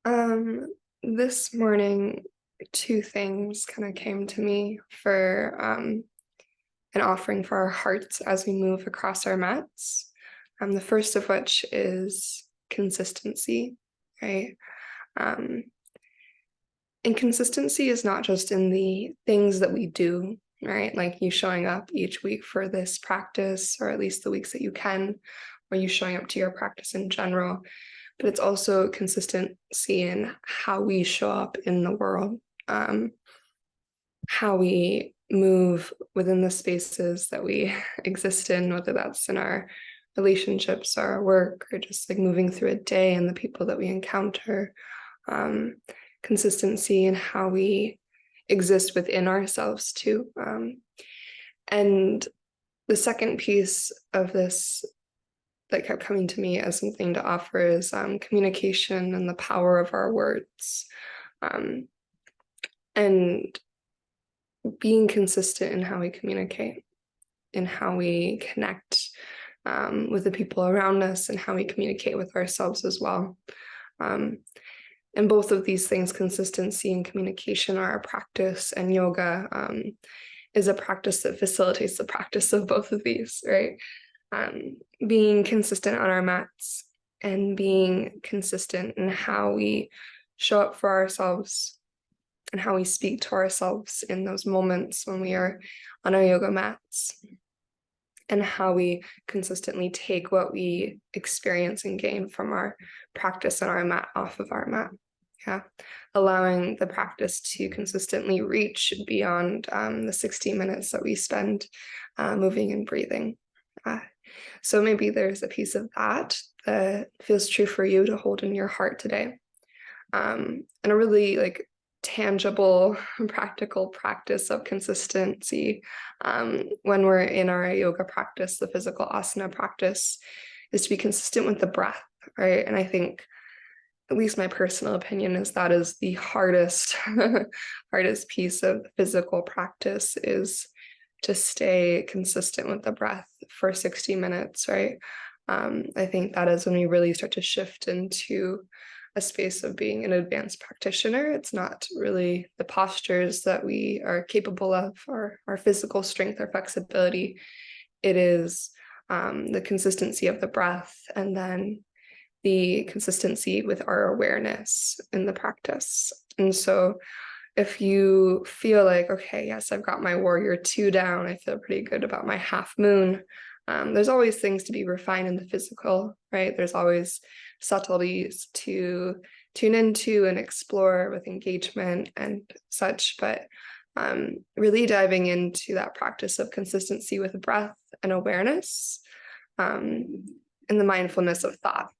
Um, this morning, two things kind of came to me for an offering for our hearts as we move across our mats. The first of which is consistency, right? Um, and consistency is not just in the things that we do, right? Like you showing up each week for this practice, or at least the weeks that you can, or you showing up to your practice in general, but it's also consistency in how we show up in the world, um, how we move within the spaces that we exist in, whether that's in our relationships or our work, or just like moving through a day and the people that we encounter. Um, Consistency in how we exist within ourselves too. And the second piece of this that kept coming to me as something to offer is communication and the power of our words, um, and being consistent in how we communicate, in how we connect with the people around us, and how we communicate with ourselves as well. Um, and both of these things, consistency and communication, are a practice, and yoga is a practice that facilitates the practice of both of these, right? Being consistent on our mats and being consistent in how we show up for ourselves and how we speak to ourselves in those moments when we are on our yoga mats, and how we consistently take what we experience and gain from our practice on our mat off of our mat. Yeah, allowing the practice to consistently reach beyond the 60 minutes that we spend moving and breathing. So maybe there's a piece of that that feels true for you to hold in your heart today. And a really like tangible, practical practice of consistency when we're in our yoga practice, the physical asana practice, is to be consistent with the breath, right? And I think, at least my personal opinion, is that is the hardest hardest piece of physical practice, is to stay consistent with the breath for 60 minutes, right? I think that is when we really start to shift into a space of being an advanced practitioner. It's not really the postures that we are capable of, or our physical strength or flexibility. It is the consistency of the breath, and then the consistency with our awareness in the practice. And so if you feel like, okay, yes, I've got my warrior two down, I feel pretty good about my half moon, there's always things to be refined in the physical, right? There's always subtleties to tune into and explore with engagement and such, but really diving into that practice of consistency with breath and awareness, and the mindfulness of thought.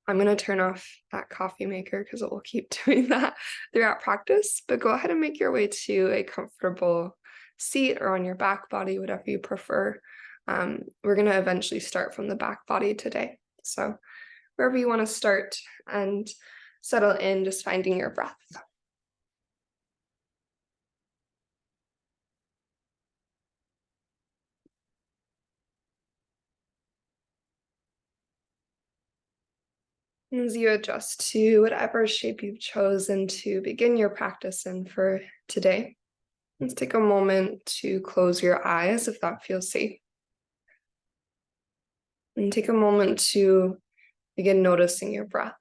I'm going to turn off that coffee maker because it will keep doing that throughout practice, but go ahead and make your way to a comfortable seat or on your back body, whatever you prefer. We're going to eventually start from the back body today. So wherever you want to start and settle in, just finding your breath. As you adjust to whatever shape you've chosen to begin your practice in for today, let's take a moment to close your eyes if that feels safe. And take a moment to begin noticing your breath.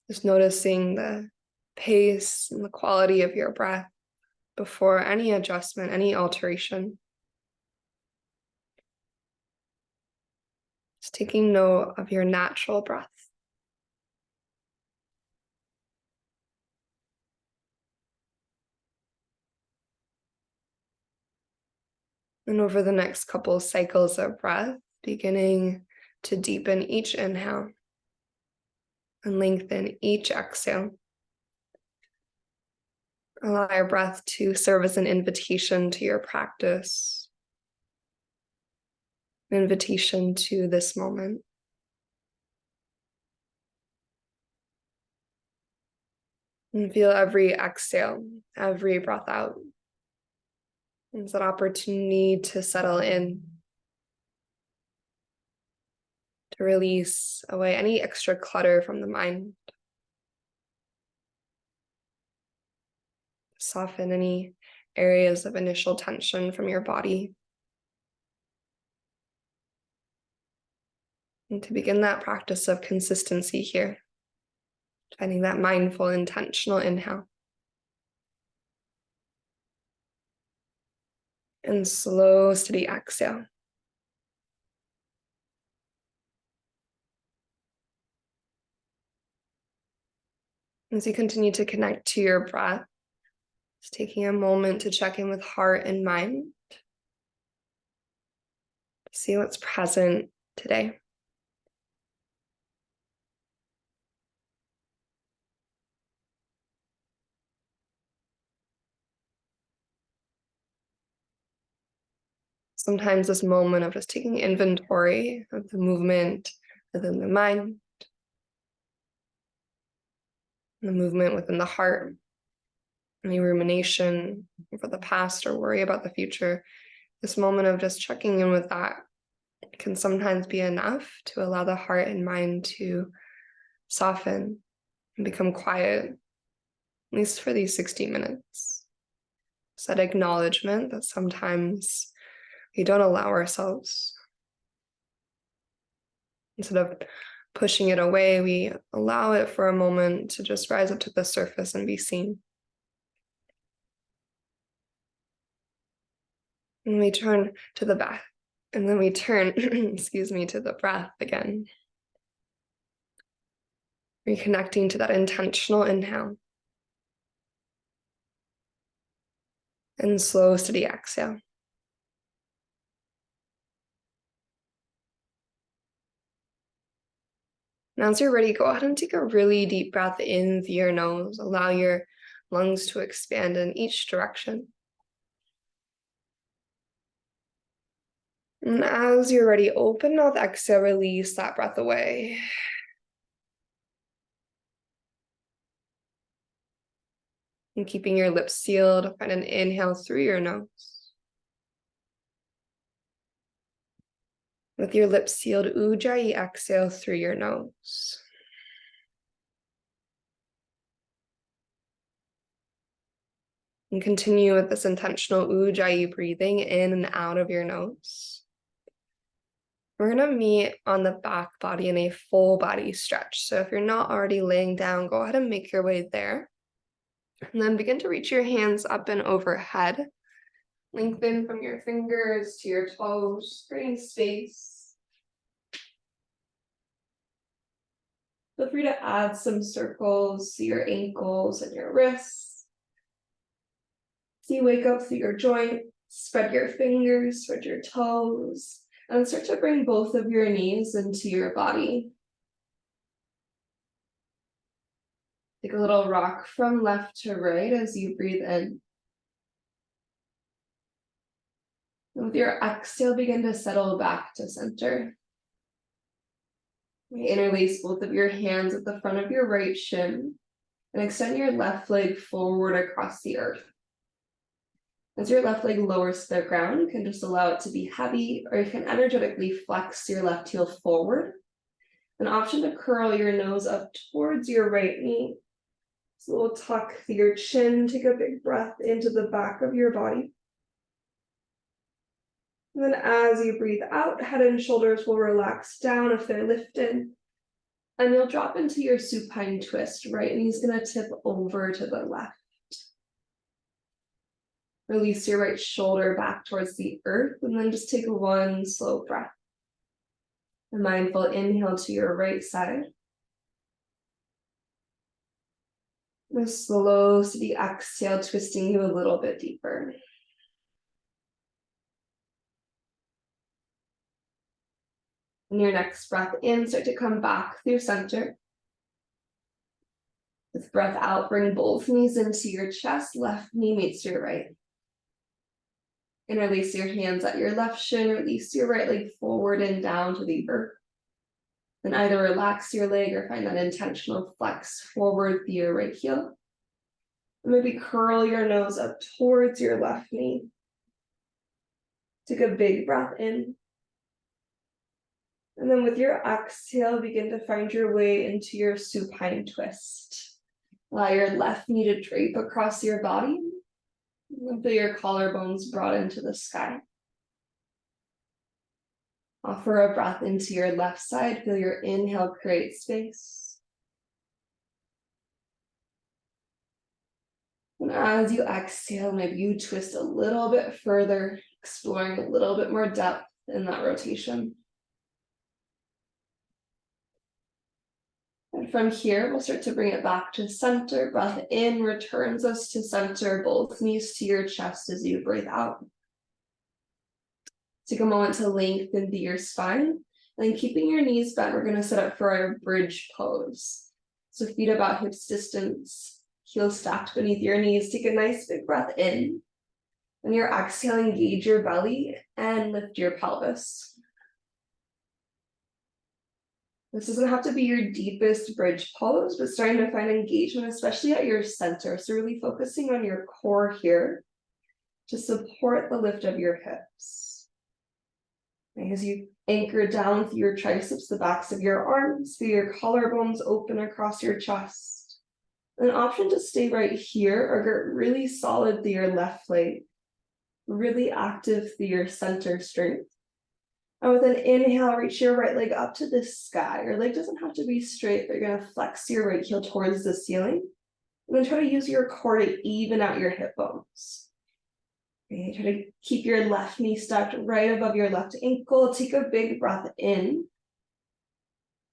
Just noticing the pace and the quality of your breath before any adjustment, any alteration. Just taking note of your natural breath. And over the next couple of cycles of breath, beginning to deepen each inhale and lengthen each exhale. Allow your breath to serve as an invitation to your practice, an invitation to this moment. And feel every exhale, every breath out as an opportunity to settle in, to release away any extra clutter from the mind. Soften any areas of initial tension from your body. And to begin that practice of consistency here, finding that mindful, intentional inhale. And slow, steady exhale. As you continue to connect to your breath, just taking a moment to check in with heart and mind. See what's present today. Sometimes this moment of just taking inventory of the movement within the mind, the movement within the heart, any rumination over the past or worry about the future, this moment of just checking in with that can sometimes be enough to allow the heart and mind to soften and become quiet, at least for these 60 minutes. It's that acknowledgement that sometimes we don't allow ourselves. Instead of pushing it away, we allow it for a moment to just rise up to the surface and be seen. And we turn to the back, and then we turn, excuse me, to the breath again. Reconnecting to that intentional inhale. And slow, steady exhale. Now, as you're ready, go ahead and take a really deep breath in through your nose. Allow your lungs to expand in each direction. And as you're ready, open mouth, exhale, release that breath away. And keeping your lips sealed, find an inhale through your nose. With your lips sealed, Ujjayi, exhale through your nose. And continue with this intentional Ujjayi, breathing in and out of your nose. We're going to meet on the back body in a full body stretch. So if you're not already laying down, go ahead and make your way there. And then begin to reach your hands up and overhead. Lengthen from your fingers to your toes, creating space. Feel free to add some circles to your ankles and your wrists. So you wake up through your joint, spread your fingers, spread your toes, and start to bring both of your knees into your body. Take a little rock from left to right as you breathe in. And with your exhale, begin to settle back to center. Interlace both of your hands at the front of your right shin and extend your left leg forward across the earth. As your left leg lowers to the ground, you can just allow it to be heavy, or you can energetically flex your left heel forward. An option to curl your nose up towards your right knee. So we'll tuck through your chin, take a big breath into the back of your body. And then as you breathe out, head and shoulders will relax down if they're lifted. And you'll drop into your supine twist. Right knee's going to tip over to the left. Release your right shoulder back towards the earth, and then just take one slow breath. A mindful inhale to your right side. And a slow, steady exhale, twisting you a little bit deeper. And your next breath in, start to come back through center. With breath out, bring both knees into your chest, left knee meets your right. Interlace your hands at your left shin, release your right leg forward and down to the earth. Then either relax your leg or find that intentional flex forward through your right heel. And maybe curl your nose up towards your left knee. Take a big breath in. And then with your exhale, begin to find your way into your supine twist. Allow your left knee to drape across your body. And feel your collarbones brought into the sky. Offer a breath into your left side. Feel your inhale create space. And as you exhale, maybe you twist a little bit further, exploring a little bit more depth in that rotation. And from here, we'll start to bring it back to center. Breath in returns us to center, both knees to your chest as you breathe out. Take a moment to lengthen through your spine. And then keeping your knees bent, we're going to set up for our bridge pose. So feet about hips distance, heels stacked beneath your knees. Take a nice big breath in. When you're exhaling, engage your belly and lift your pelvis. This doesn't have to be your deepest bridge pose, but starting to find engagement, especially at your center. So really focusing on your core here to support the lift of your hips. And as you anchor down through your triceps, the backs of your arms, feel your collarbones open across your chest. An option to stay right here or get really solid through your left leg, really active through your center strength. And with an inhale, reach your right leg up to the sky. Your leg doesn't have to be straight, but you're going to flex your right heel towards the ceiling. And then try to use your core to even out your hip bones. Okay, try to keep your left knee stacked right above your left ankle. Take a big breath in.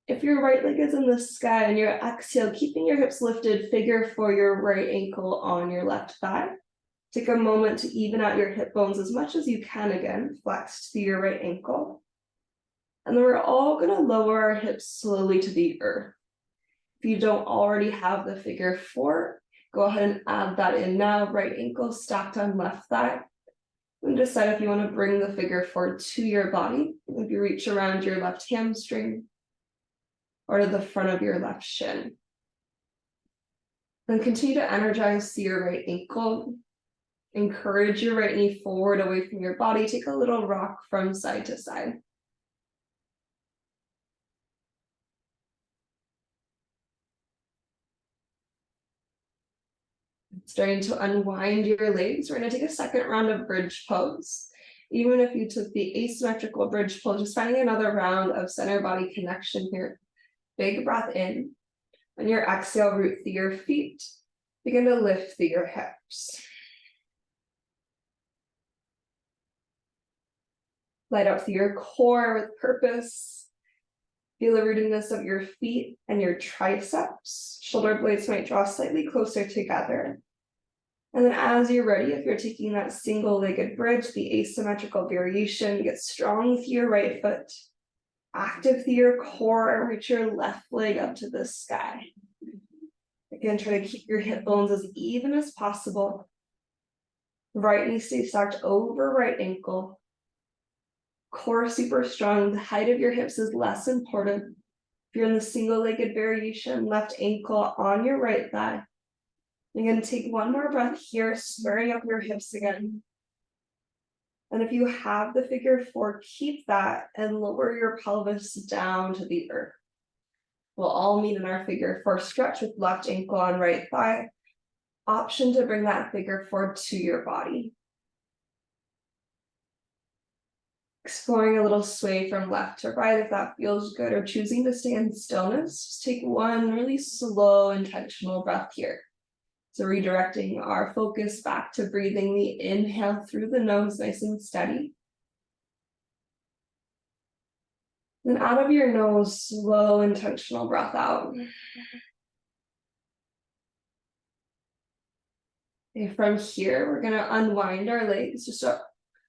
If your right leg is in the sky and your exhale, keeping your hips lifted, figure for your right ankle on your left thigh. Take a moment to even out your hip bones as much as you can again, flexed to your right ankle. And then we're all going to lower our hips slowly to the earth. If you don't already have the figure four, go ahead and add that in now. Right ankle stacked on left thigh. And decide if you want to bring the figure four to your body. If you reach around your left hamstring or to the front of your left shin. Then continue to energize to your right ankle. Encourage your right knee forward away from your body. Take a little rock from side to side. Starting to unwind your legs. We're going to take a second round of bridge pose. Even if you took the asymmetrical bridge pose, just finding another round of center body connection here. Big breath in. On your exhale, root through your feet. Begin to lift through your hips. Light up through your core with purpose. Feel the rootedness of your feet and your triceps. Shoulder blades might draw slightly closer together. And then as you're ready, if you're taking that single-legged bridge, the asymmetrical variation, get strong through your right foot, active through your core, and reach your left leg up to the sky. Again, try to keep your hip bones as even as possible. Right knee stays stacked over right ankle. Core super strong. The height of your hips is less important. If you're in the single-legged variation, left ankle on your right thigh. You're going to take one more breath here, squaring up your hips again. And if you have the figure four, keep that and lower your pelvis down to the earth. We'll all meet in our figure four stretch with left ankle on right thigh. Option to bring that figure four to your body. Exploring a little sway from left to right if that feels good, or choosing to stay in stillness. Just take one really slow, intentional breath here. So redirecting our focus back to breathing the inhale through the nose, nice and steady. Then out of your nose, slow, intentional breath out. Okay, from here, we're gonna unwind our legs. Just start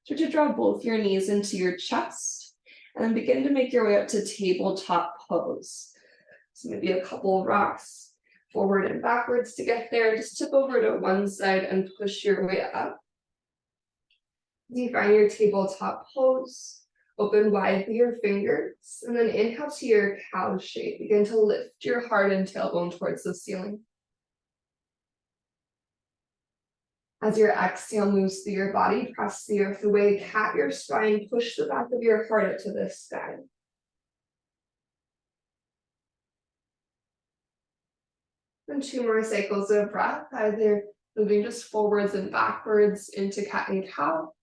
to draw both your knees into your chest and then begin to make your way up to tabletop pose. So maybe a couple rocks forward and backwards to get there. Just tip over to one side and push your way up. You find your tabletop pose. Open wide with your fingers, and then inhale to your cow shape. Begin to lift your heart and tailbone towards the ceiling. As your exhale moves through your body, press the earth away, cat your spine, push the back of your heart up to the sky. And 2 more cycles of breath, either moving just forwards and backwards into cat and cow,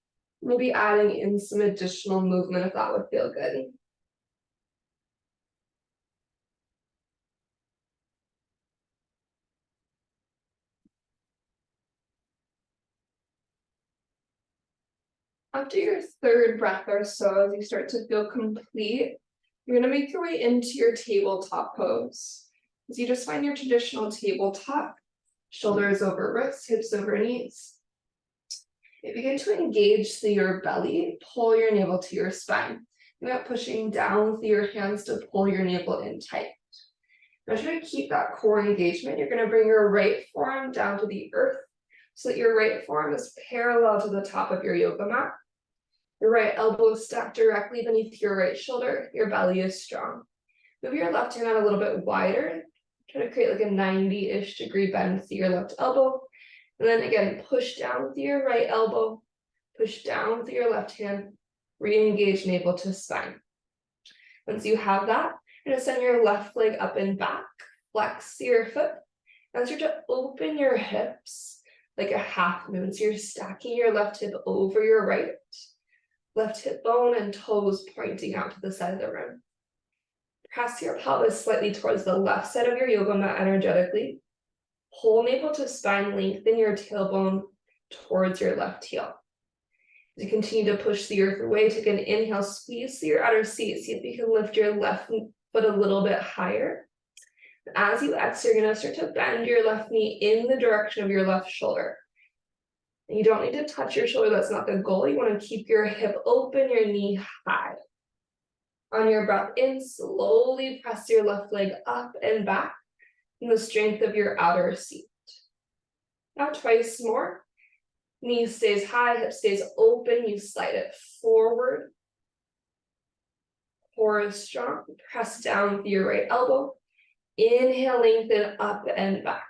maybe adding in some additional movement if that would feel good. After your third breath or so, as you start to feel complete, you're going to make your way into your tabletop pose. As you just find your traditional tabletop, shoulders over wrists, hips over knees. You begin to engage through your belly, pull your navel to your spine. You're not pushing down with your hands to pull your navel in tight. Now try to keep that core engagement. You're going to bring your right forearm down to the earth so that your right forearm is parallel to the top of your yoga mat. Your right elbow is stacked directly beneath your right shoulder. Your belly is strong. Move your left hand out a little bit wider. Try to create like a 90-ish degree bend through your left elbow. And then again, push down with your right elbow. Push down with your left hand. Re-engage navel to spine. Once you have that, you're going to send your left leg up and back. Flex your foot. And start to open your hips like a half moon. So you're stacking your left hip over your right. Left hip bone and toes pointing out to the side of the room. Press your pelvis slightly towards the left side of your yoga mat energetically. Pull navel to spine, lengthen your tailbone towards your left heel. As you continue to push the earth away, take an inhale, squeeze through your outer seat. See if you can lift your left foot a little bit higher. As you exhale, you're going to start to bend your left knee in the direction of your left shoulder. You don't need to touch your shoulder, that's not the goal. You want to keep your hip open, your knee high. On your breath in, slowly press your left leg up and back in the strength of your outer seat. Now twice more. Knee stays high, hip stays open, you slide it forward. Core is strong, press down with your right elbow. Inhale, lengthen up and back.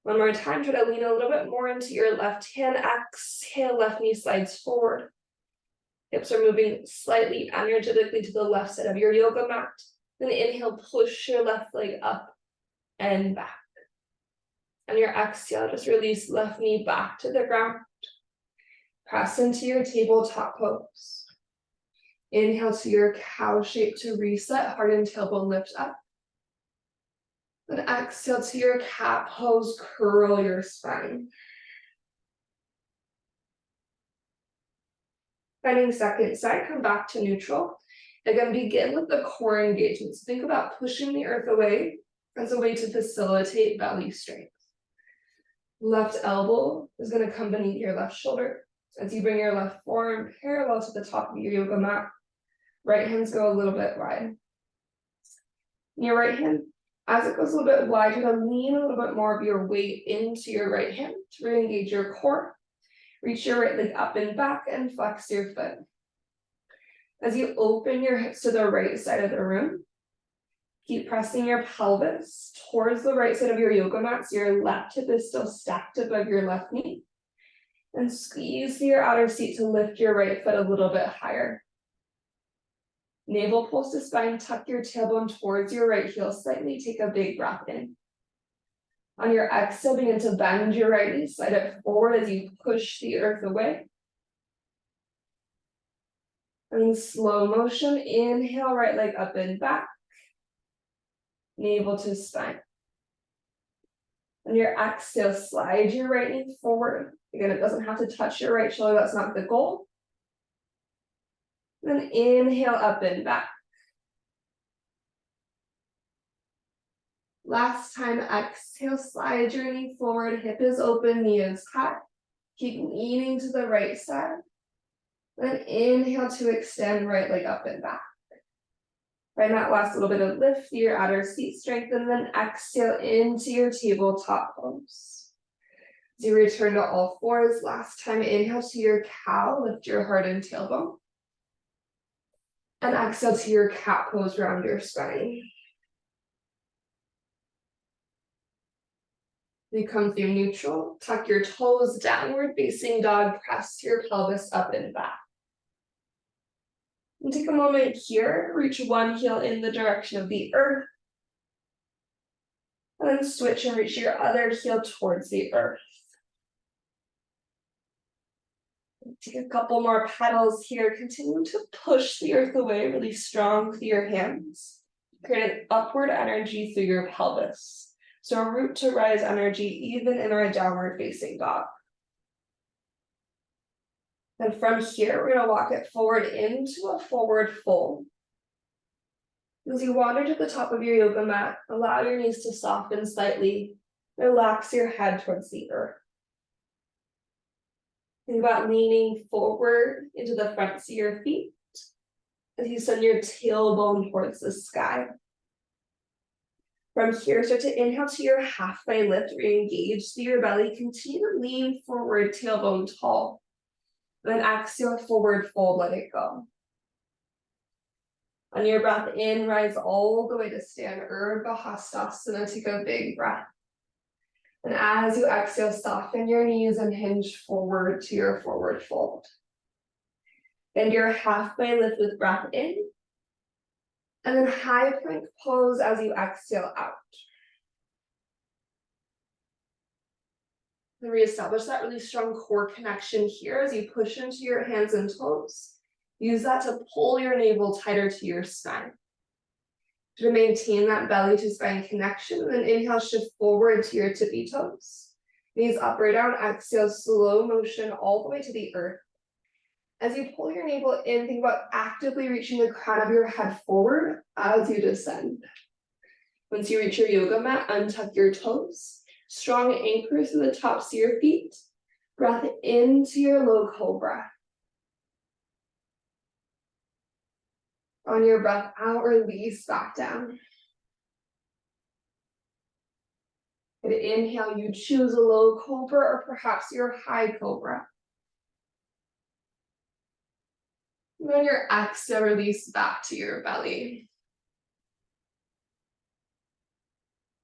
One more time, try to lean a little bit more into your left hand. Exhale, left knee slides forward. Hips are moving slightly energetically to the left side of your yoga mat. Then inhale, push your left leg up and back. On your exhale, just release left knee back to the ground. Press into your tabletop pose. Inhale to your cow shape to reset, heart and tailbone lift up. Then exhale to your cat pose, curl your spine. Finding second side, come back to neutral. Again, begin with the core engagement. So think about pushing the earth away as a way to facilitate belly strength. Left elbow is going to come beneath your left shoulder. As you bring your left forearm parallel to the top of your yoga mat, right hands go a little bit wide. Your right hand, as it goes a little bit wide, you're going to lean a little bit more of your weight into your right hand to re-engage your core. Reach your right leg up and back and flex your foot. As you open your hips to the right side of the room, keep pressing your pelvis towards the right side of your yoga mat so your left hip is still stacked above your left knee. And squeeze your outer seat to lift your right foot a little bit higher. Navel pulls to spine, tuck your tailbone towards your right heel slightly, take a big breath in. On your exhale, begin to bend your right knee, slide it forward as you push the earth away. And in slow motion, inhale, right leg up and back. Navel to spine. On your exhale, slide your right knee forward. Again, it doesn't have to touch your right shoulder, that's not the goal. Then inhale, up and back. Last time, exhale, slide your knee forward, hip is open, knee is high. Keep leaning to the right side. Then inhale to extend right leg up and back. Find that last little bit of lift through your outer seat strength, and then exhale into your tabletop pose. As you return to all fours, last time, inhale to your cow, lift your heart and tailbone. And exhale to your cat pose, round your spine. You come through neutral, tuck your toes, downward facing dog, press your pelvis up and back. And take a moment here, reach one heel in the direction of the earth. And then switch and reach your other heel towards the earth. Take a couple more petals here. Continue to push the earth away really strong with your hands. Create an upward energy through your pelvis. So a root to rise energy even in our downward facing dog. And from here, we're going to walk it forward into a forward fold. As you wander to the top of your yoga mat, allow your knees to soften slightly. Relax your head towards the earth. Think about leaning forward into the fronts of your feet as you send your tailbone towards the sky. From here, start to inhale to your halfway lift, re-engage through your belly. Continue to lean forward, tailbone tall. Then exhale, forward fold, let it go. On your breath in, rise all the way to stand, Urdhva Hastasana. Take a big breath. And as you exhale, soften your knees and hinge forward to your forward fold. Bend your halfway lift with breath in. And then high plank pose as you exhale out. And reestablish that really strong core connection here as you push into your hands and toes. Use that to pull your navel tighter to your spine. To maintain that belly to spine connection, and then inhale, shift forward to your tippy toes. Knees up or down, exhale, slow motion all the way to the earth. As you pull your navel in, think about actively reaching the crown of your head forward as you descend. Once you reach your yoga mat, untuck your toes. Strong anchor through the tops of your feet. Breath into your low cobra. On your breath out, release back down. And inhale, you choose a low cobra or perhaps your high cobra. And on your exhale, release back to your belly.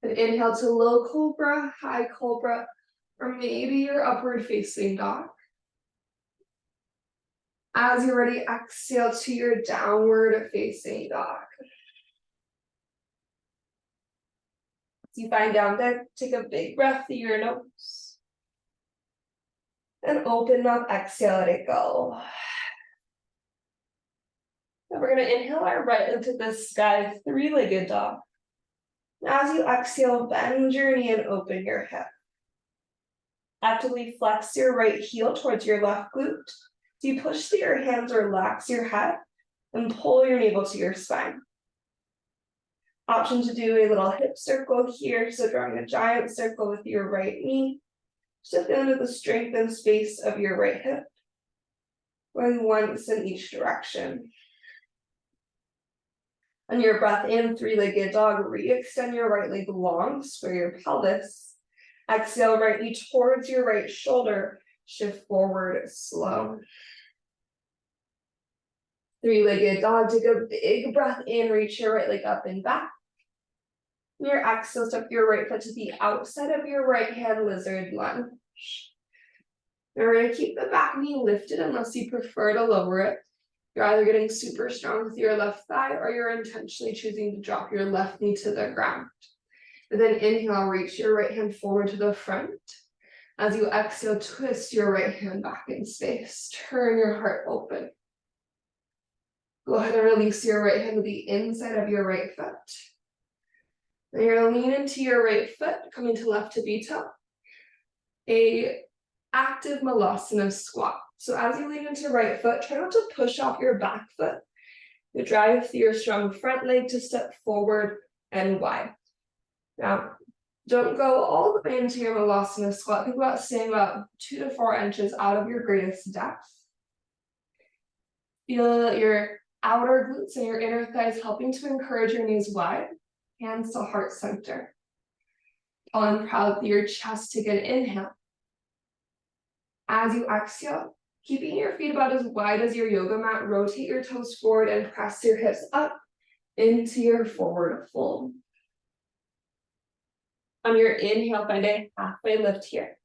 And inhale to low cobra, high cobra, or maybe your upward facing dog. As you're ready, exhale to your downward facing dog. As you find down dog, take a big breath through your nose. And open up, exhale, let it go. And we're going to inhale our right into the sky, three-legged dog. As you exhale, bend your knee and open your hip. Actively flex your right heel towards your left glute. So you push through your hands, relax your head, and pull your navel to your spine. Option to do a little hip circle here, so drawing a giant circle with your right knee. Just feel into the strength and space of your right hip. Going once in each direction. On your breath in, three-legged dog, re-extend your right leg long, square your pelvis. Exhale, right knee towards your right shoulder. Shift forward slow. Three-legged dog, take a big breath in, reach your right leg up and back. And your exhale, step your right foot to the outside of your right hand, lizard lunge. Now we're going to keep the back knee lifted unless you prefer to lower it. You're either getting super strong with your left thigh or you're intentionally choosing to drop your left knee to the ground. And then inhale, reach your right hand forward to the front. As you exhale, twist your right hand back in space. Turn your heart open. Go ahead and release your right hand to the inside of your right foot. Then you're going to lean into your right foot, coming to left Tabita. A active Malasana squat. So as you lean into right foot, try not to push off your back foot. You drive through your strong front leg to step forward and wide. Now, don't go all the way into your Malasana squat. Think about staying about 2 to 4 inches out of your greatest depth. Feel your outer glutes and your inner thighs helping to encourage your knees wide. Hands to heart center. Tall and proud through your chest. Take an inhale. As you exhale, keeping your feet about as wide as your yoga mat, rotate your toes forward and press your hips up into your forward fold. On your inhale, find a halfway lift here.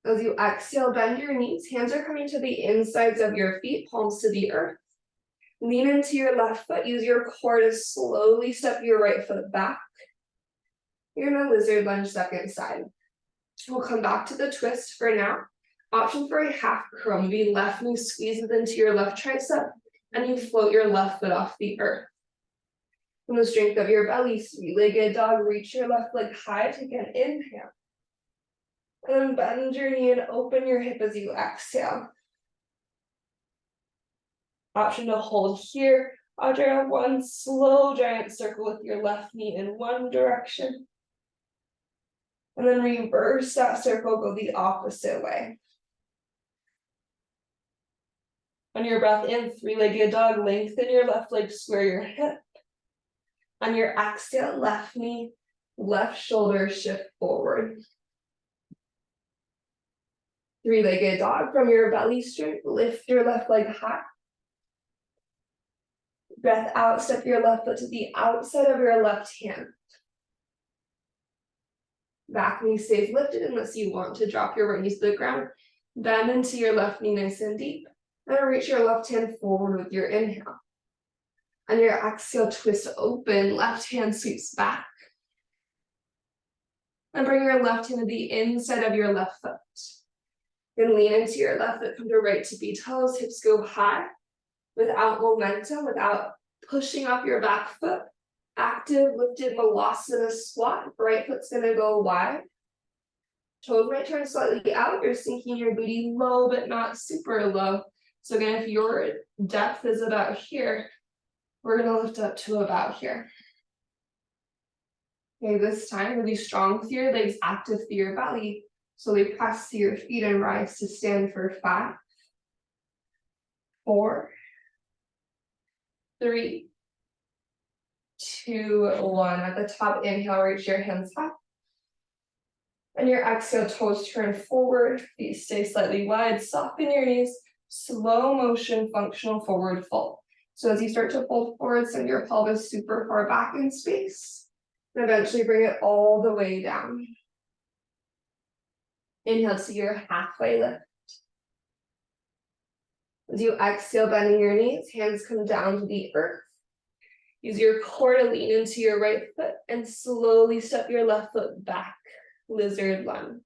As you exhale, bend your knees. Hands are coming to the insides of your feet, palms to the earth. Lean into your left foot. Use your core to slowly step your right foot back. You're gonna lizard lunge second side. We'll come back to the twist for now. Option for a half curl, maybe left knee squeezes into your left tricep, and you float your left foot off the earth. From the strength of your belly, three-legged dog, reach your left leg high, take an inhale. And then bend your knee and open your hip as you exhale. Option to hold here, or draw one slow giant circle with your left knee in one direction. And then reverse that circle, go the opposite way. On your breath in, three-legged dog, lengthen your left leg, square your hip. On your exhale, left knee, left shoulder, shift forward. Three-legged dog, from your belly strength, lift your left leg high. Breath out, step your left foot to the outside of your left hand. Back knee stays lifted unless you want to drop your right knee to the ground. Bend into your left knee nice and deep. And reach your left hand forward with your inhale. On your exhale, twist open, left hand sweeps back. And bring your left hand to the inside of your left foot. Then lean into your left foot, come to right tippy toes, hips go high. Without momentum, without pushing up your back foot. Active, lifted Malasana squat. Right foot's gonna go wide. Toes might turn slightly out. You're sinking your booty low, but not super low. So again, if your depth is about here, we're gonna lift up to about here. Okay, this time really strong through your legs, active through your belly. Slowly press to your feet and rise to stand for 5, 4, 3, 2, 1. At the top, inhale, reach your hands up. And your exhale, toes turn forward, feet stay slightly wide, soften your knees, slow motion, functional forward fold. So as you start to fold forward, send your pelvis super far back in space, and eventually bring it all the way down. Inhale to your halfway lift. As you exhale, bending your knees, hands come down to the earth. Use your core to lean into your right foot and slowly step your left foot back, lizard lunge.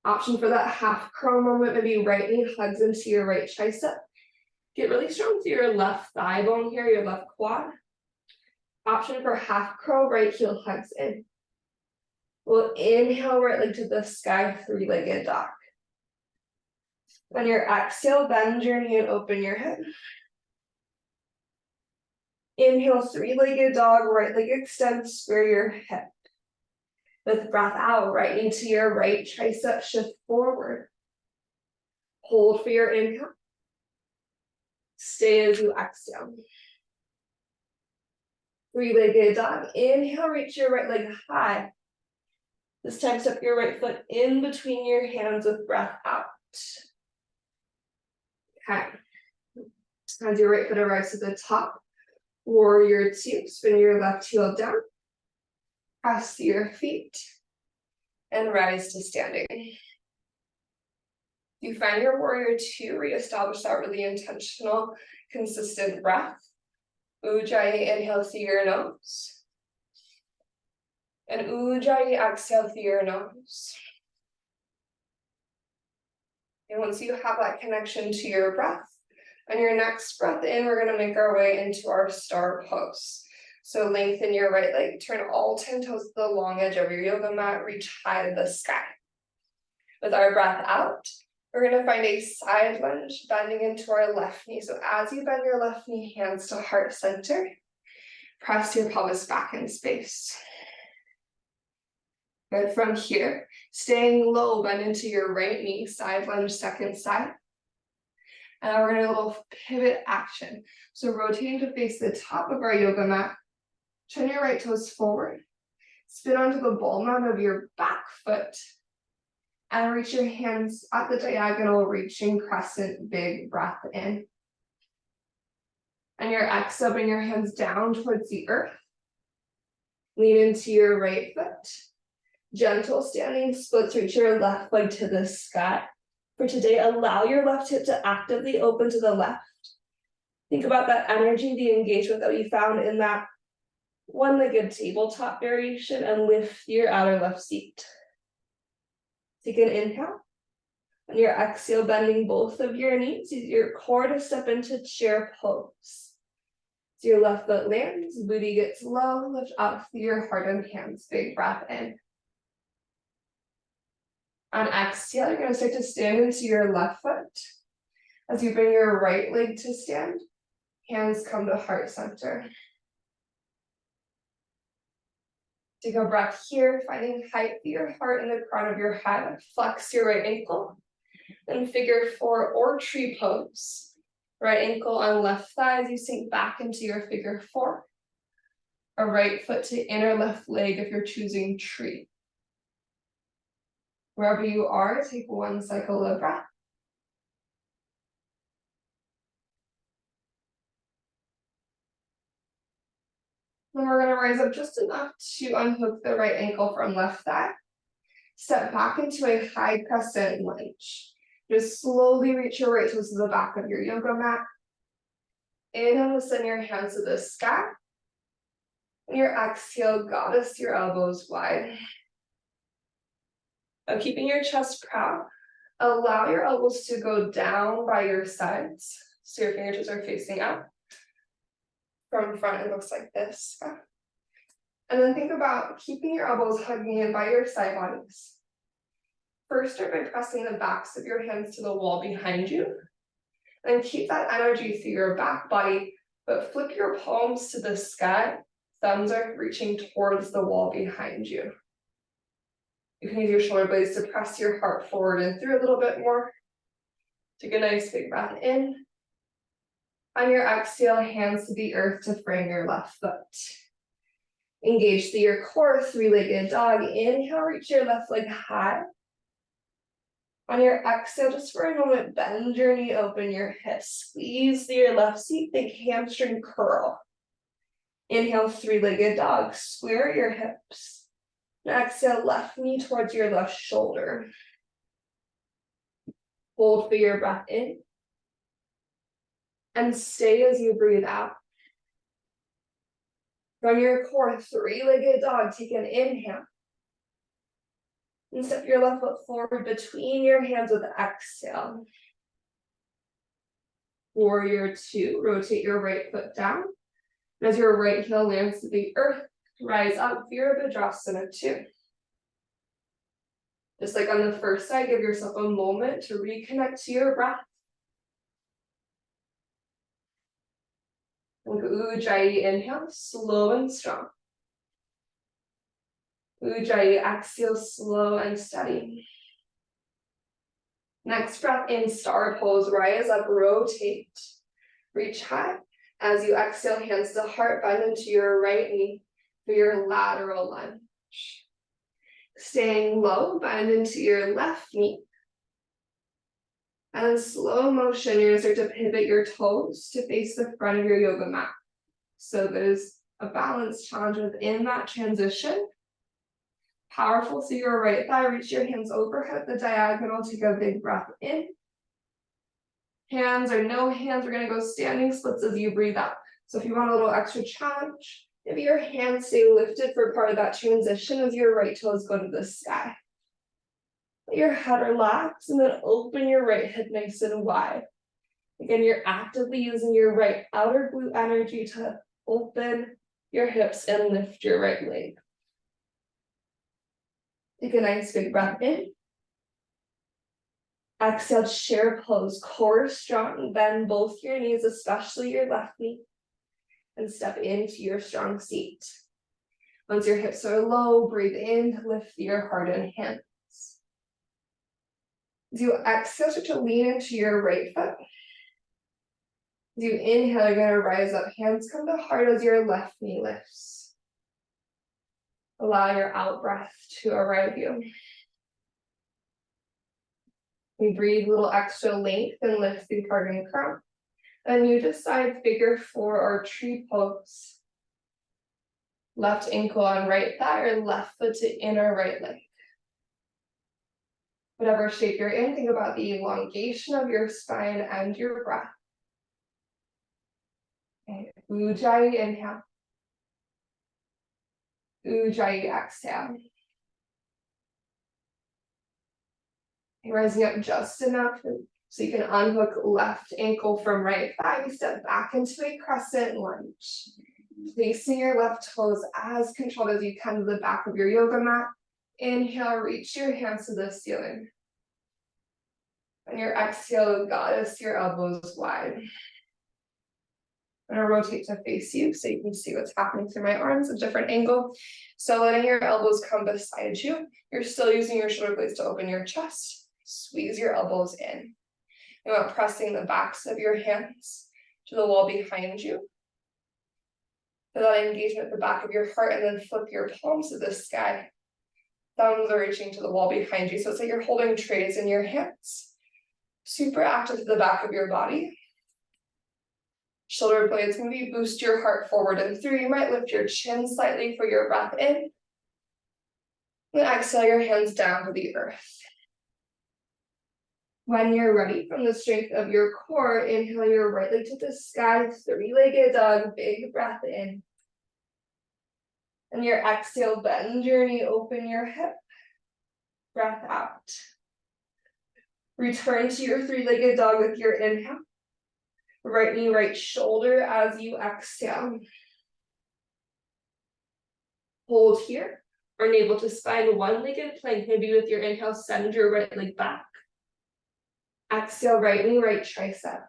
Option for that half curl moment, maybe right knee hugs into your right tricep. Get really strong through your left thigh bone here, your left quad. Option for half curl, right heel hugs in. We'll inhale, right leg to the sky, three-legged dog. On your exhale, bend your knee and open your hip. Inhale, three-legged dog, right leg extends, square your hip. With breath out, right knee to your right tricep, shift forward. Hold for your inhale. Stay as you exhale. Three-legged dog. Inhale, reach your right leg high. This time, step your right foot in between your hands with breath out. Okay. As your right foot arrives to the top, warrior 2, spin your left heel down. Press to your feet and rise to standing. You find your warrior 2, reestablish that really intentional, consistent breath. Ujjayi, inhale through your nose. And Ujjayi, exhale through your nose. And once you have that connection to your breath, on your next breath in, we're going to make our way into our star pose. So lengthen your right leg, turn all 10 toes to the long edge of your yoga mat, reach high to the sky. With our breath out, we're going to find a side lunge, bending into our left knee. So as you bend your left knee, hands to heart center, press your pelvis back in space. Good. From here, staying low, bend into your right knee, side lunge, second side. And now we're going to do a little pivot action. So rotating to face the top of our yoga mat, turn your right toes forward, spin onto the ball mount of your back foot, and reach your hands at the diagonal, reaching crescent, big breath in. And your exhale, bring your hands down towards the earth. Lean into your right foot. Gentle standing splits, reach your left leg to the sky. For today, allow your left hip to actively open to the left. Think about that energy, the engagement that we found in that one-legged tabletop variation and lift your outer left seat. Take an inhale. On your exhale, bending both of your knees, use your core to step into chair pose. So your left foot lands, booty gets low, lift up through your heart and hands, big breath in. On exhale, you're gonna start to stand into your left foot. As you bring your right leg to stand, hands come to heart center. Take a breath here, finding height through your heart and the crown of your head. Flex your right ankle. Then figure four or tree pose. Right ankle on left thigh as you sink back into your figure four. A right foot to inner left leg if you're choosing tree. Wherever you are, take one cycle of breath. Then we're going to rise up just enough to unhook the right ankle from left thigh. Step back into a high crescent lunge. Just slowly reach your right toes to the back of your yoga mat. Inhale to send your hands to the sky. And your exhale, goddess your elbows wide. Now keeping your chest proud, allow your elbows to go down by your sides. So your fingertips are facing up. From front, it looks like this. And then think about keeping your elbows hugging in by your side bodies. First, start by pressing the backs of your hands to the wall behind you. And keep that energy through your back body, but flip your palms to the sky. Thumbs are reaching towards the wall behind you. You can use your shoulder blades to press your heart forward and through a little bit more. Take a nice big breath in. On your exhale, hands to the earth to frame your left foot. Engage through your core, three-legged dog. Inhale, reach your left leg high. On your exhale, just for a moment, bend your knee, open your hips. Squeeze through your left seat, think hamstring curl. Inhale, three-legged dog, square your hips. And exhale, left knee towards your left shoulder. Hold for your breath in. And stay as you breathe out. From your core, three-legged dog, take an inhale. And step your left foot forward between your hands with exhale. Warrior two, rotate your right foot down. And as your right heel lands to the earth, rise up, Virabhadrasana 2. Just like on the first side, give yourself a moment to reconnect to your breath. And Ujjayi inhale, slow and strong. Ujjayi exhale, slow and steady. Next breath in, star pose, rise up, rotate. Reach high. As you exhale, hands to heart, bend into your right knee for your lateral lunge. Staying low, bend into your left knee. And in slow motion, you're going to start to pivot your toes to face the front of your yoga mat. So there's a balance challenge within that transition. Powerful. So your right thigh, reach your hands overhead, the diagonal, take a big breath in. Hands or no hands, we're going to go standing splits as you breathe out. So if you want a little extra challenge, maybe your hands stay lifted for part of that transition as your right toes go to the sky. Let your head relax and then open your right hip nice and wide. Again, you're actively using your right outer glute energy to open your hips and lift your right leg. Take a nice big breath in. Exhale, chair pose, core strong, bend both your knees, especially your left knee, and step into your strong seat. Once your hips are low, breathe in, lift your heart and hands. As you exhale, start to lean into your right foot. As you inhale, you're going to rise up, hands come to heart as your left knee lifts. Allow your out breath to arrive you. We breathe a little extra length and lift the heart and crown. And you decide figure four or tree pose. Left ankle on right thigh or left foot to inner right leg. Whatever shape you're in, think about the elongation of your spine and your breath. Okay. Ujjayi inhale. Ujjayi exhale. Rising up just enough so you can unhook left ankle from right thigh. Step back into a crescent lunge. Placing your left toes as controlled as you can to the back of your yoga mat. Inhale, reach your hands to the ceiling. On your exhale, goddess your elbows wide. I'm gonna rotate to face you so you can see what's happening through my arms, a different angle. So letting your elbows come beside you. You're still using your shoulder blades to open your chest. Squeeze your elbows in. You want pressing the backs of your hands to the wall behind you. Feel that engagement at the back of your heart, and then flip your palms to the sky. Thumbs are reaching to the wall behind you. So it's like you're holding trays in your hands. Super active to the back of your body. Shoulder blades, maybe boost your heart forward in 3. You might lift your chin slightly for your breath in. Then exhale your hands down to the earth. When you're ready, from the strength of your core, inhale your right leg to the sky, 3-legged dog, big breath in. And your exhale, bend your knee, open your hip, breath out. Return to your 3-legged dog with your inhale. Right knee, right shoulder as you exhale. Hold here, or navel to spine, 1-legged plank, maybe with your inhale, send your right leg back. Exhale, right knee, right tricep.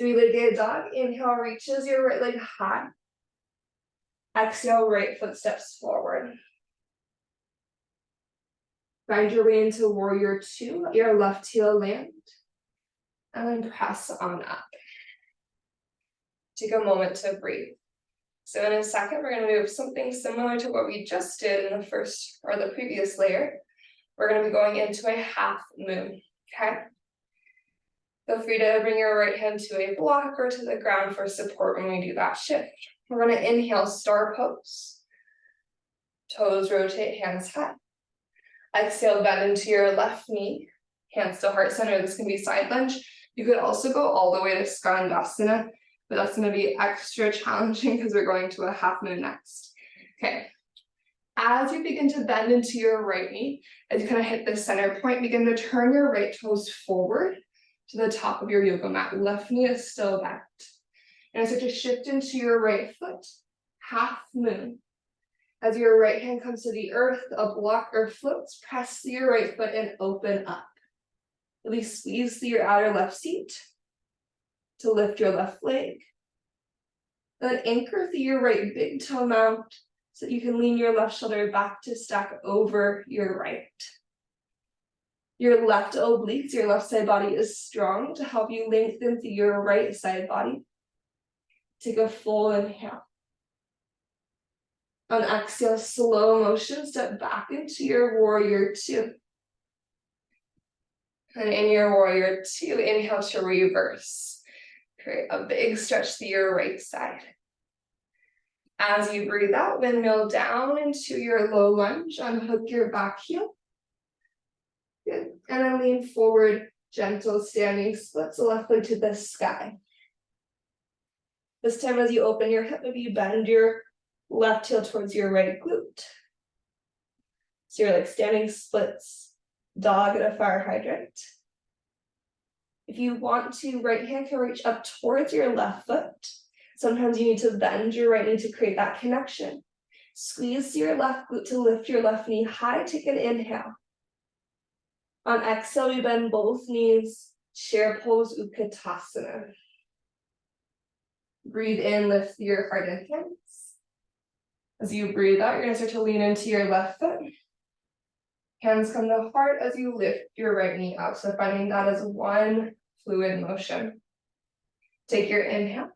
3-legged dog, inhale, reaches your right leg high. Exhale, right foot steps forward. Find your way into warrior 2, let your left heel land. And then press on up. Take a moment to breathe. So in a second, we're going to move something similar to what we just did in the first or the previous layer. We're going to be going into a half moon, okay? Feel free to bring your right hand to a block or to the ground for support when we do that shift. We're going to inhale, star pose. Toes rotate, hands high. Exhale, bend into your left knee. Hands to heart center. This can be side lunge. You could also go all the way to Skandasana, but that's going to be extra challenging because we're going to a half moon next. Okay. As you begin to bend into your right knee, as you kind of hit the center point, begin to turn your right toes forward to the top of your yoga mat. Left knee is still bent. And start to shift into your right foot, half moon. As your right hand comes to the earth, a block or floats, press your right foot and open up. Really squeeze through your outer left seat to lift your left leg. Then anchor through your right big toe mount so that you can lean your left shoulder back to stack over your right. Your left obliques, your left side body is strong to help you lengthen through your right side body. Take a full inhale. On exhale, slow motion, step back into your warrior 2. And in your warrior 2, inhale to reverse. Create a big stretch to your right side. As you breathe out, windmill down into your low lunge, unhook your back heel. Good. And then lean forward, gentle standing splits the left leg to the sky. This time as you open your hip, maybe you bend your left heel towards your right glute. So you're like standing splits, dog at a fire hydrant. If you want to, right hand can reach up towards your left foot. Sometimes you need to bend your right knee to create that connection. Squeeze your left glute to lift your left knee high. Take an inhale. On exhale, we bend both knees. Chair pose, Utkatasana. Breathe in, lift your heart and hands. As you breathe out, you're going to start to lean into your left foot. Hands come to heart as you lift your right knee up. So finding that as one fluid motion. Take your inhale.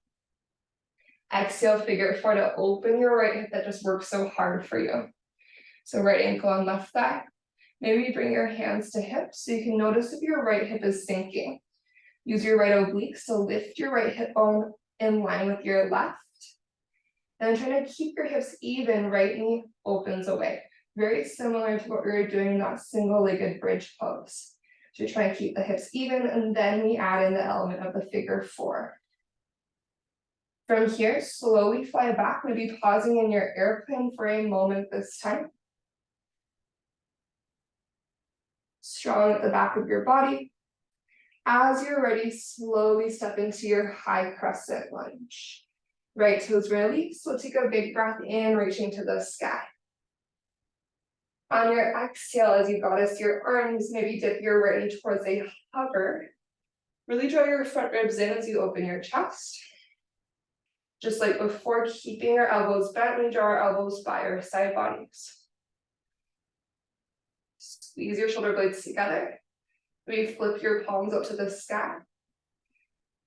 Exhale, figure 4 to open your right hip that just worked so hard for you. So right ankle and left thigh. Maybe bring your hands to hips so you can notice if your right hip is sinking. Use your right obliques to lift your right hip bone in line with your left. And try to keep your hips even, right knee opens away. Very similar to what we were doing in that single-legged bridge pose. So you're trying to keep the hips even, and then we add in the element of the figure 4. From here, slowly fly back, maybe pausing in your airplane for a moment this time. Strong at the back of your body. As you're ready, slowly step into your high crescent lunge. Right toes release, so take a big breath in, reaching to the sky. On your exhale, as you goddess your arms, maybe dip your right knee towards a hover. Really draw your front ribs in as you open your chest. Just like before, keeping your elbows bent, we draw our elbows by our side bodies. Squeeze your shoulder blades together. Maybe flip your palms up to the sky.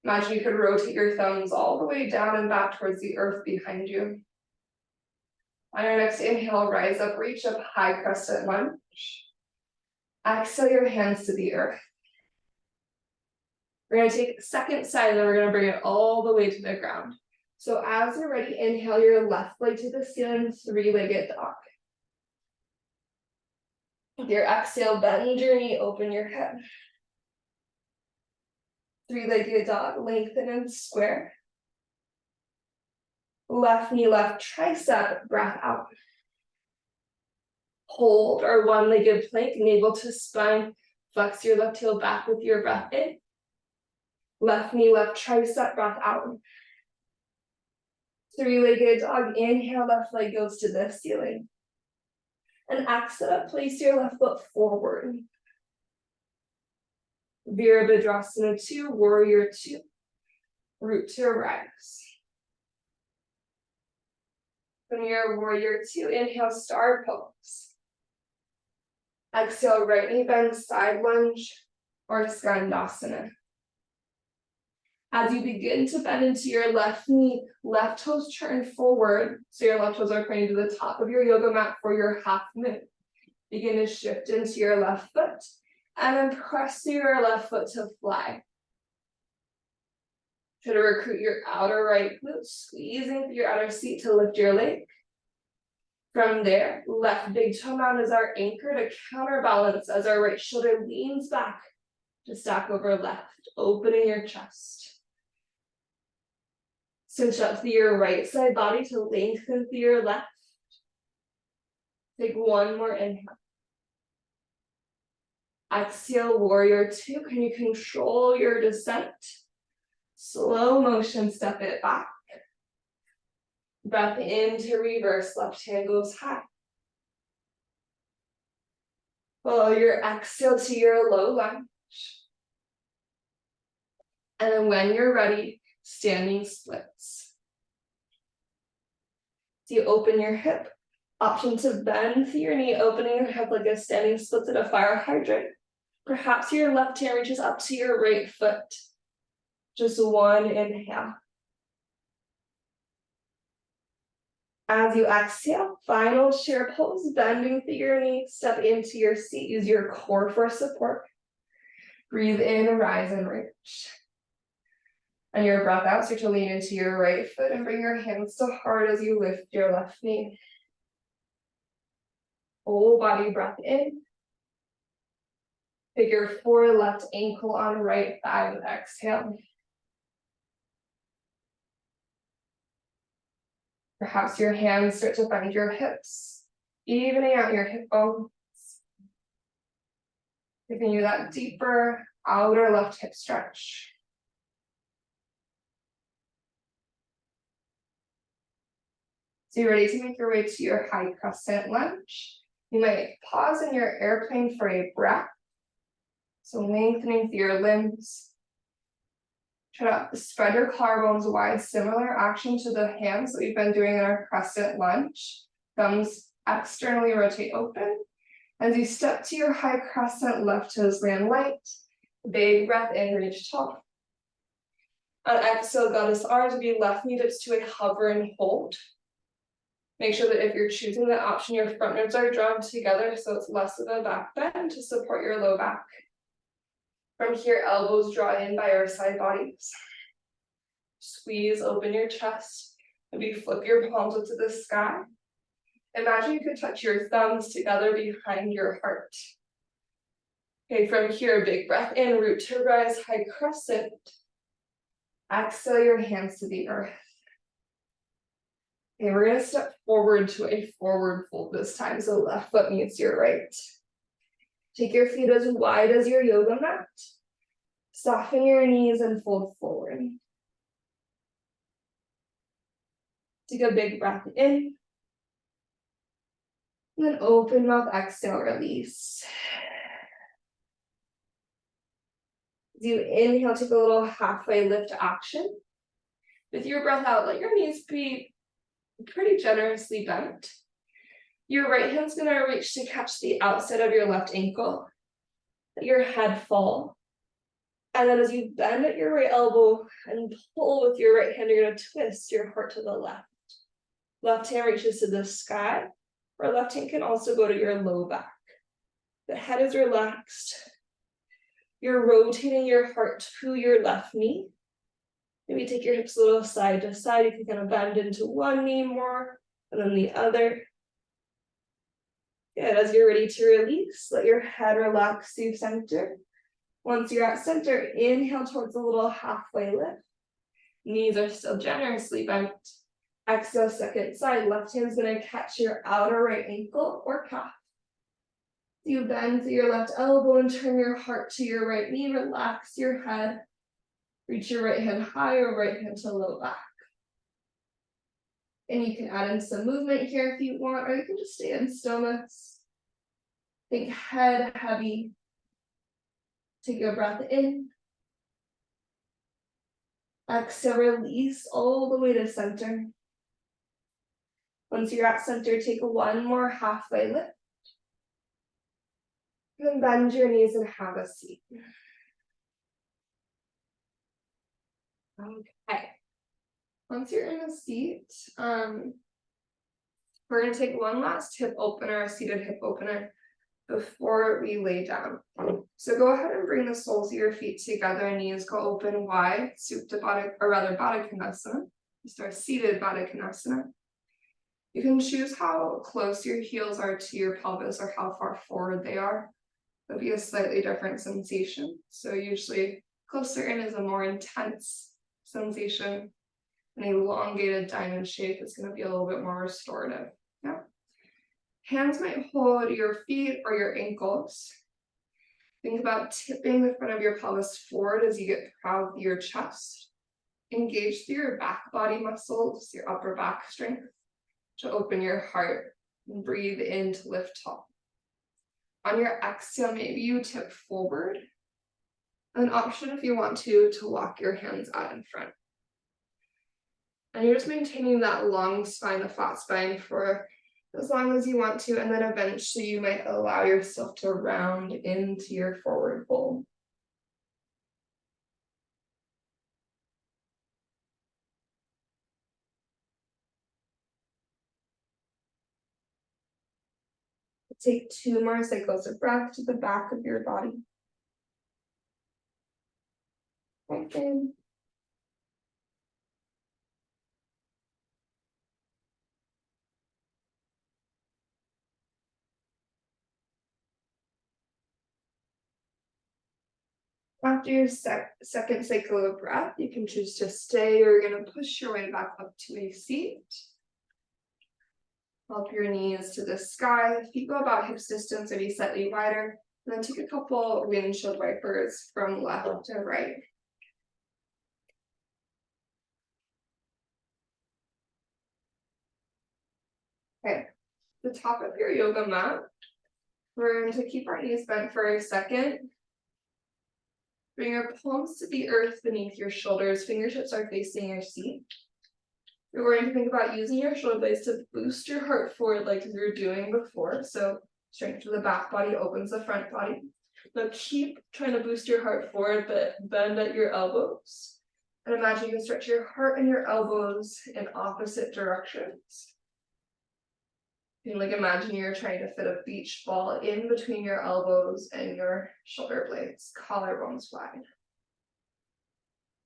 Imagine you could rotate your thumbs all the way down and back towards the earth behind you. On your next inhale, rise up, reach up, high crescent lunge. Exhale your hands to the earth. We're gonna take the second side, and then we're gonna bring it all the way to the ground. So as you're ready, inhale your left leg to the ceiling, three-legged dog. With your exhale, bend your knee, open your hip. Three-legged dog, lengthen and square. Left knee, left tricep, breath out. Hold our one-legged plank, navel to spine. Flex your left heel back with your breath in. Left knee, left tricep, breath out. Three-legged dog, inhale, left leg goes to the ceiling. And exhale, place your left foot forward. Virabhadrasana 2, warrior 2, root to rise. From your warrior 2, inhale, star pose. Exhale, right knee bend, side lunge, or skandasana. As you begin to bend into your left knee, left toes turn forward, so your left toes are pointing to the top of your yoga mat for your half moon. Begin to shift into your left foot, and then press through your left foot to fly. Try to recruit your outer right glute, squeezing through your outer seat to lift your leg. From there, left big toe mound is our anchor to counterbalance as our right shoulder leans back to stack over left, opening your chest. Cinch up through your right side body to lengthen through your left. Take one more inhale. Exhale, warrior 2. Can you control your descent? Slow motion, step it back. Breath into reverse, left hand goes high. Follow your exhale to your low lunge. And then when you're ready, standing splits. So you open your hip. Option to bend through your knee, opening your hip like a standing splits at a fire hydrant. Perhaps your left hand reaches up to your right foot. Just one inhale. As you exhale, final chair pose, bending through your knee, step into your seat, use your core for support. Breathe in, rise and reach. On your breath out, start to lean into your right foot and bring your hands to heart as you lift your left knee. Full body breath in. Figure 4, left ankle on right thigh with exhale. Perhaps your hands start to find your hips, evening out your hip bones. Giving you that deeper outer left hip stretch. So you're ready to make your way to your high crescent lunge. You might pause in your airplane for a breath. So lengthening through your limbs. Try to spread your collarbones wide, similar action to the hands that we've been doing in our crescent lunge. Thumbs externally rotate open. As you step to your high crescent, left toes land light. Big breath in, reach tall. On exhale, goddess arms, be left knee dips to a hover and hold. Make sure that if you're choosing the option, your front ribs are drawn together so it's less of a back bend to support your low back. From here, elbows draw in by our side bodies. Squeeze, open your chest. Maybe flip your palms up to the sky. Imagine you could touch your thumbs together behind your heart. Okay, from here, big breath in, root to rise, high crescent. Exhale your hands to the earth. Okay, we're gonna step forward to a forward fold this time, so left foot meets your right. Take your feet as wide as your yoga mat. Soften your knees and fold forward. Take a big breath in. And then open mouth, exhale, release. As you inhale, take a little halfway lift action. With your breath out, let your knees be pretty generously bent. Your right hand's gonna reach to catch the outside of your left ankle. Let your head fall. And then as you bend at your right elbow and pull with your right hand, you're gonna twist your heart to the left. Left hand reaches to the sky, or left hand can also go to your low back. The head is relaxed. You're rotating your heart to your left knee. Maybe take your hips a little side to side. You can kind of bend into one knee more and then the other. Good. As you're ready to release, let your head relax to center. Once you're at center, inhale towards a little halfway lift. Knees are still generously bent. Exhale, second side. Left hand's gonna catch your outer right ankle or calf. You bend to your left elbow and turn your heart to your right knee. Relax your head. Reach your right hand high or right hand to low back. And you can add in some movement here if you want, or you can just stay in stillness. Think head heavy. Take a breath in. Exhale, release all the way to center. Once you're at center, take one more halfway lift. Then bend your knees and have a seat. Okay. Once you're in a seat, we're going to take one last hip opener, a seated hip opener, before we lay down. So go ahead and bring the soles of your feet together, knees go open wide, Supta Baddha, or rather Baddha Konasana. Start seated Baddha Konasana. You can choose how close your heels are to your pelvis or how far forward they are. It'll be a slightly different sensation. So usually closer in is a more intense sensation. An elongated diamond shape is going to be a little bit more restorative. Yeah. Hands might hold your feet or your ankles. Think about tipping the front of your pelvis forward as you get proud with your chest. Engage through your back body muscles, your upper back strength, to open your heart and breathe in to lift top. On your exhale, maybe you tip forward. An option if you want to walk your hands out in front. And you're just maintaining that long spine, the flat spine for as long as you want to, and then eventually you might allow yourself to round into your forward fold. Take 2 more cycles of breath to the back of your body. Open. After your second cycle of breath, you can choose to stay, or you're going to push your way back up to a seat. Help your knees to the sky. Feet go about hips distance, maybe slightly wider. And then take a couple windshield wipers from left to right. Okay, the top of your yoga mat. We're going to keep our knees bent for a second. Bring your palms to the earth beneath your shoulders. Fingertips are facing your seat. You're going to think about using your shoulder blades to boost your heart forward like you were doing before. So strength to the back body opens the front body. Now keep trying to boost your heart forward, but bend at your elbows. And imagine you can stretch your heart and your elbows in opposite directions. You can imagine you're trying to fit a beach ball in between your elbows and your shoulder blades, collarbones wide.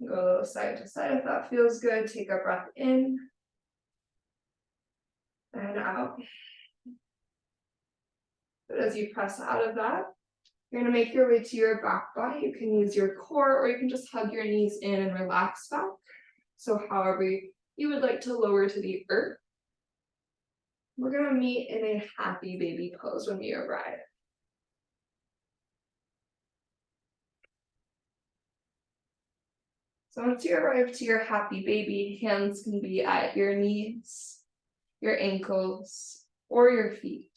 Go side to side if that feels good. Take a breath in and out. But as you press out of that, you're going to make your way to your back body. You can use your core, or you can just hug your knees in and relax back. So however you would like to lower to the earth. We're gonna meet in a happy baby pose when you arrive. So once you arrive to your happy baby, hands can be at your knees, your ankles, or your feet.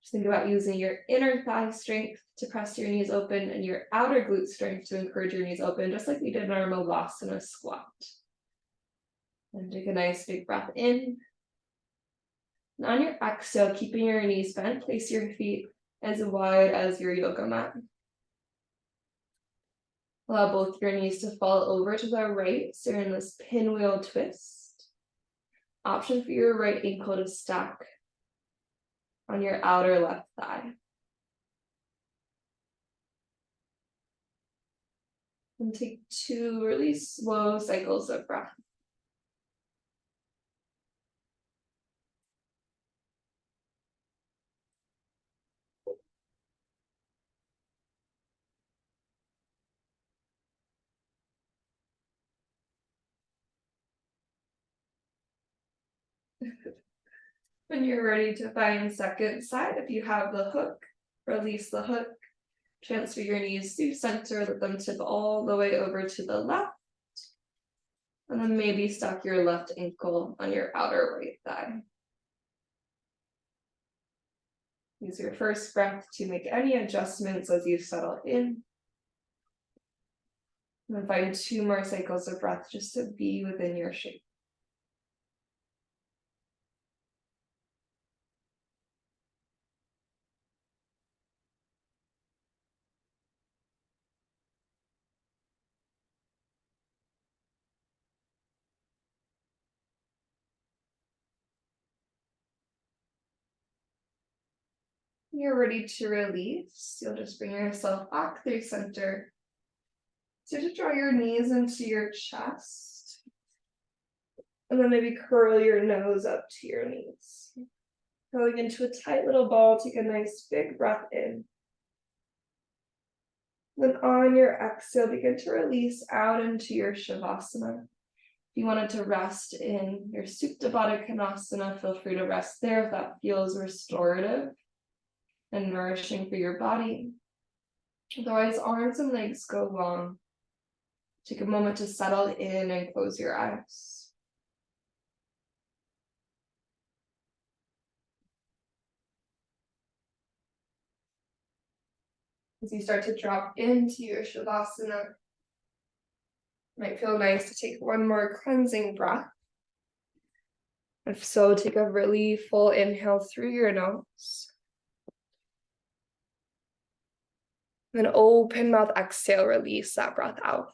Just think about using your inner thigh strength to press your knees open and your outer glute strength to encourage your knees open, just like we did in our Malasana squat. And take a nice big breath in. And on your exhale, keeping your knees bent, place your feet as wide as your yoga mat. Allow both your knees to fall over to the right, so you're in this pinwheel twist. Option for your right ankle to stack on your outer left thigh. And take 2 really slow cycles of breath. When you're ready to find second side, if you have the hook, release the hook. Transfer your knees through center, let them tip all the way over to the left. And then maybe stack your left ankle on your outer right thigh. Use your first breath to make any adjustments as you settle in. And then find 2 more cycles of breath just to be within your shape. When you're ready to release, you'll just bring yourself back through center. So just draw your knees into your chest. And then maybe curl your nose up to your knees. Going into a tight little ball, take a nice big breath in. Then on your exhale, begin to release out into your Shavasana. If you wanted to rest in your Supta Baddha Konasana, feel free to rest there if that feels restorative and nourishing for your body. Otherwise, arms and legs go long. Take a moment to settle in and close your eyes. As you start to drop into your Shavasana, it might feel nice to take one more cleansing breath. If so, take a really full inhale through your nose. Then open mouth exhale, release that breath out.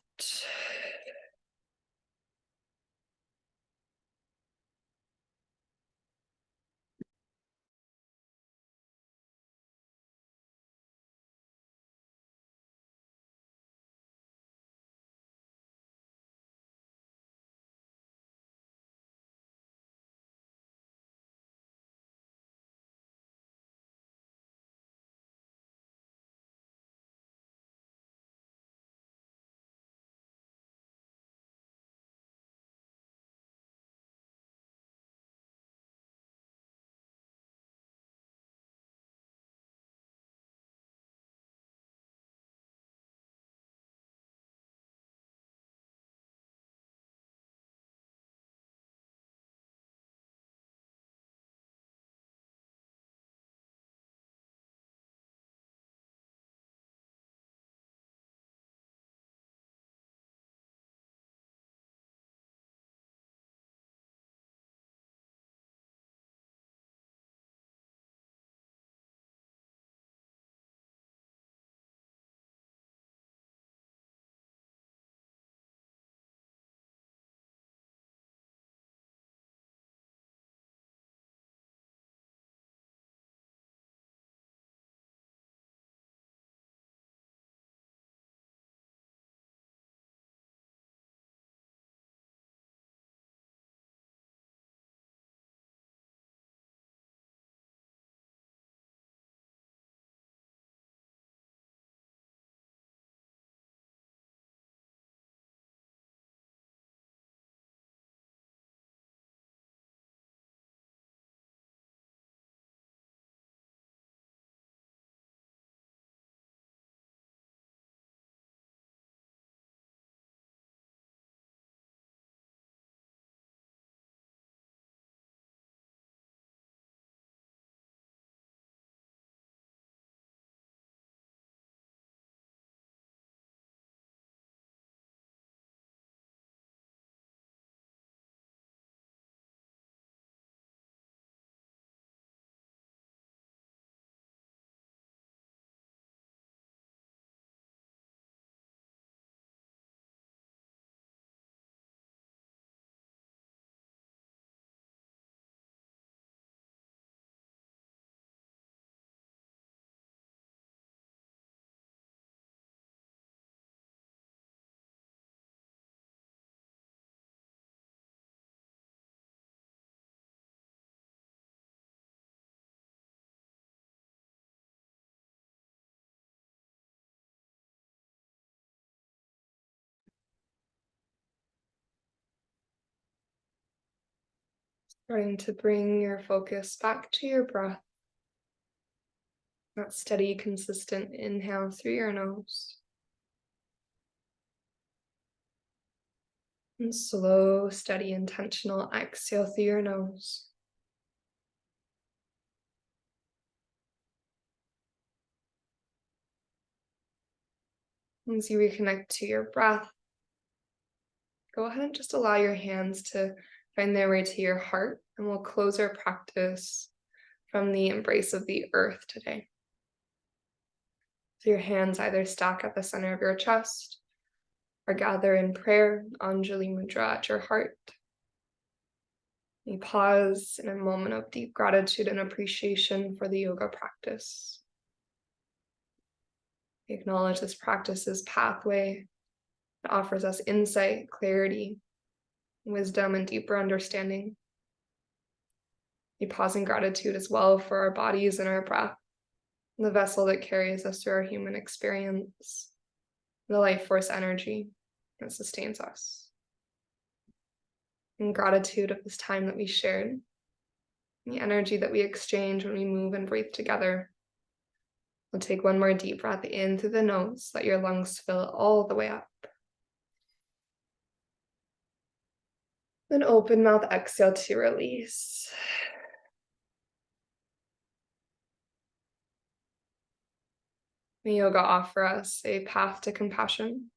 Starting to bring your focus back to your breath. That steady, consistent inhale through your nose. And slow, steady, intentional exhale through your nose. As you reconnect to your breath, go ahead and just allow your hands to find their way to your heart, and we'll close our practice from the embrace of the earth today. So your hands either stack at the center of your chest or gather in prayer, Anjali Mudra at your heart. You pause in a moment of deep gratitude and appreciation for the yoga practice. Acknowledge this practice's pathway that offers us insight, clarity, wisdom, and deeper understanding. We pause in gratitude as well for our bodies and our breath, the vessel that carries us through our human experience, the life force energy that sustains us. In gratitude of this time that we shared, the energy that we exchange when we move and breathe together. We'll take one more deep breath in through the nose, let your lungs fill all the way up. Then open mouth exhale to release. May yoga offer us a path to compassion.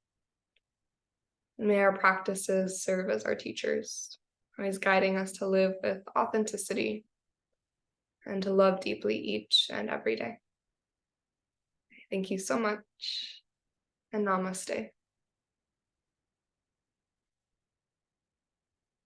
And may our practices serve as our teachers, always guiding us to live with authenticity and to love deeply each and every day. Thank you so much, and namaste.